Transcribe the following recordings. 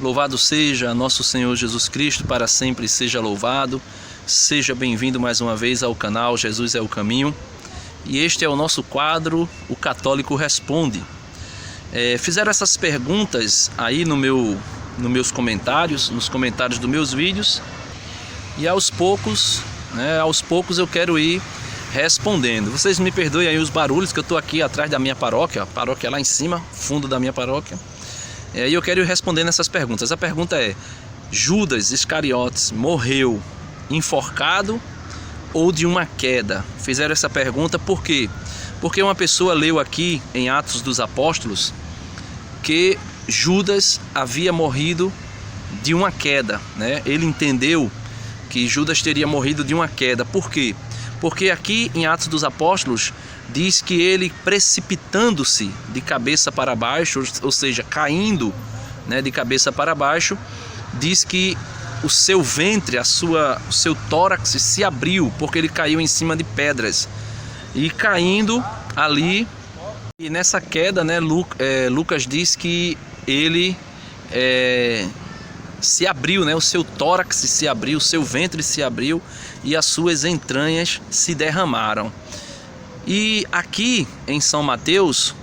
Louvado seja nosso Senhor Jesus Cristo, para sempre seja louvado. Seja bem-vindo mais uma vez ao canal Jesus é o Caminho. E este é o nosso quadro, O Católico Responde. Fizeram essas perguntas aí nos meus comentários, nos comentários dos meus vídeos. E aos poucos eu quero ir respondendo. Vocês me perdoem aí os barulhos, que eu estou aqui atrás da minha paróquia, a paróquia lá em cima, fundo da minha paróquia. E eu quero ir respondendo essas perguntas. A pergunta é: Judas Iscariotes morreu enforcado ou de uma queda? Fizeram essa pergunta por quê? Porque uma pessoa leu aqui em Atos dos Apóstolos que Judas havia morrido de uma queda, né? Ele entendeu que Judas teria morrido de uma queda. Por quê? Porque aqui em Atos dos Apóstolos diz que ele, precipitando-se de cabeça para baixo, ou seja, caindo, né, de cabeça para baixo, diz que o seu ventre, o seu tórax se abriu, porque ele caiu em cima de pedras. E caindo ali, e nessa queda, né, Lucas diz que ele se abriu, né, o seu tórax se abriu, o seu ventre se abriu e as suas entranhas se derramaram. E aqui em São Mateus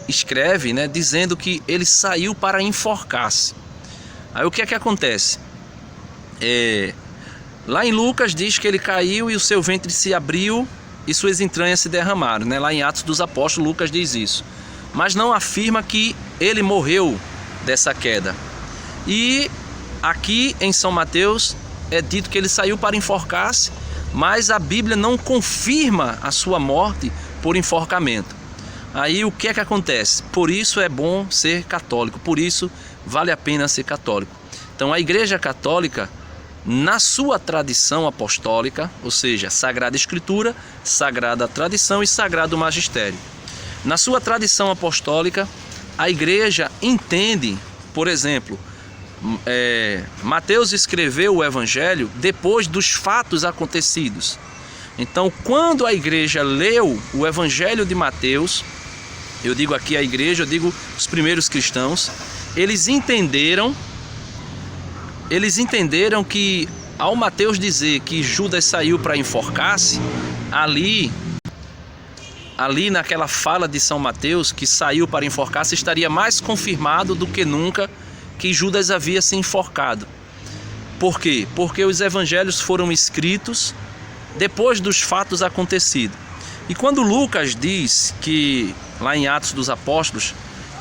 escreve, né, dizendo que ele saiu para enforcar-se. Aí o que é que acontece? Lá em Lucas diz que ele caiu e o seu ventre se abriu e suas entranhas se derramaram, né? Lá em Atos dos Apóstolos Lucas diz isso, mas não afirma que ele morreu dessa queda. E aqui em São Mateus é dito que ele saiu para enforcar-se, mas a Bíblia não confirma a sua morte por enforcamento. Aí o que é que acontece? Por isso é bom ser católico, por isso vale a pena ser católico. Então a Igreja Católica, na sua tradição apostólica, ou seja, Sagrada Escritura, Sagrada Tradição e Sagrado Magistério. Na sua tradição apostólica, a Igreja entende, por exemplo, Mateus escreveu o Evangelho depois dos fatos acontecidos. Então, quando a Igreja leu o Evangelho de Mateus, eu digo aqui a Igreja, eu digo os primeiros cristãos, eles entenderam que ao Mateus dizer que Judas saiu para enforcar-se, ali naquela fala de São Mateus, que saiu para enforcar-se, estaria mais confirmado do que nunca que Judas havia se enforcado. Por quê? Porque os evangelhos foram escritos depois dos fatos acontecidos. E quando Lucas diz que, lá em Atos dos Apóstolos,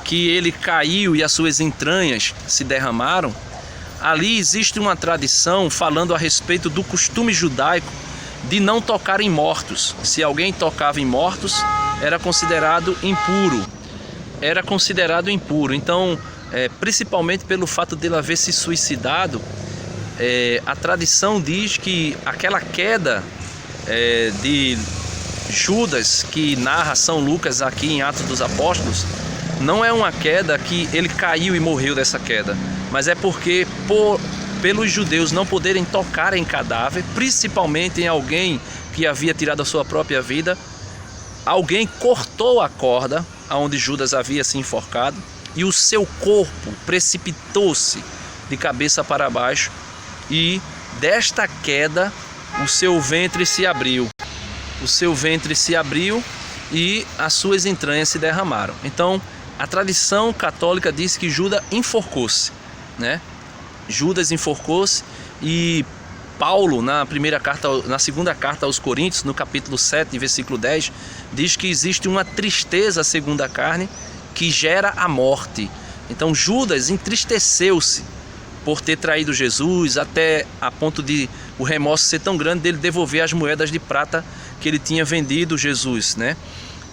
que ele caiu e as suas entranhas se derramaram, ali existe uma tradição falando a respeito do costume judaico de não tocar em mortos. Se alguém tocava em mortos, era considerado impuro. Então, principalmente pelo fato dele haver se suicidado, a tradição diz que aquela queda de Judas, que narra São Lucas aqui em Atos dos Apóstolos, não é uma queda que ele caiu e morreu dessa queda, mas é porque pelos judeus não poderem tocar em cadáver, principalmente em alguém que havia tirado a sua própria vida, alguém cortou a corda onde Judas havia se enforcado e o seu corpo precipitou-se de cabeça para baixo, e desta queda o seu ventre se abriu. E as suas entranhas se derramaram. Então, a tradição católica diz que Judas enforcou-se, né? Judas enforcou-se, e Paulo, na segunda carta aos Coríntios, no capítulo 7, versículo 10, diz que existe uma tristeza segundo a carne que gera a morte. Então Judas entristeceu-se por ter traído Jesus, até a ponto de o remorso ser tão grande dele devolver as moedas de prata que ele tinha vendido Jesus, né?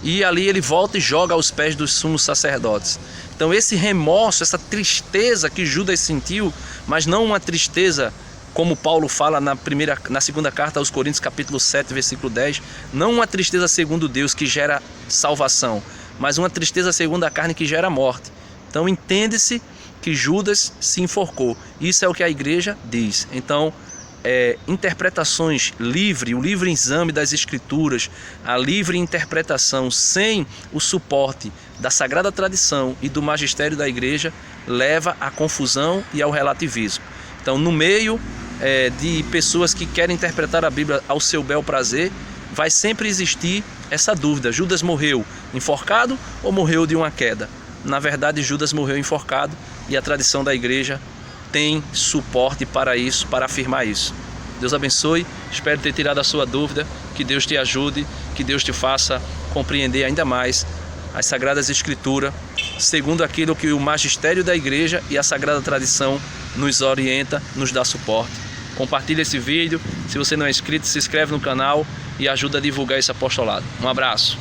E ali ele volta e joga aos pés dos sumos sacerdotes. Então esse remorso, essa tristeza que Judas sentiu, mas não uma tristeza como Paulo fala na segunda carta aos Coríntios, capítulo 7, versículo 10, não uma tristeza segundo Deus que gera salvação, mas uma tristeza segundo a carne que gera morte. Então entende-se que Judas se enforcou. Isso é o que a igreja diz. Então interpretações livres, o livre exame das Escrituras, a livre interpretação sem o suporte da Sagrada Tradição e do magistério da Igreja, leva à confusão e ao relativismo. Então, no meio de pessoas que querem interpretar a Bíblia ao seu bel prazer, vai sempre existir essa dúvida: Judas morreu enforcado ou morreu de uma queda? Na verdade, Judas morreu enforcado, e a tradição da Igreja tem suporte para isso, para afirmar isso. Deus abençoe, espero ter tirado a sua dúvida, que Deus te ajude, que Deus te faça compreender ainda mais as Sagradas Escrituras, segundo aquilo que o magistério da Igreja e a Sagrada Tradição nos orienta, nos dá suporte. Compartilhe esse vídeo, se você não é inscrito, se inscreve no canal e ajuda a divulgar esse apostolado. Um abraço.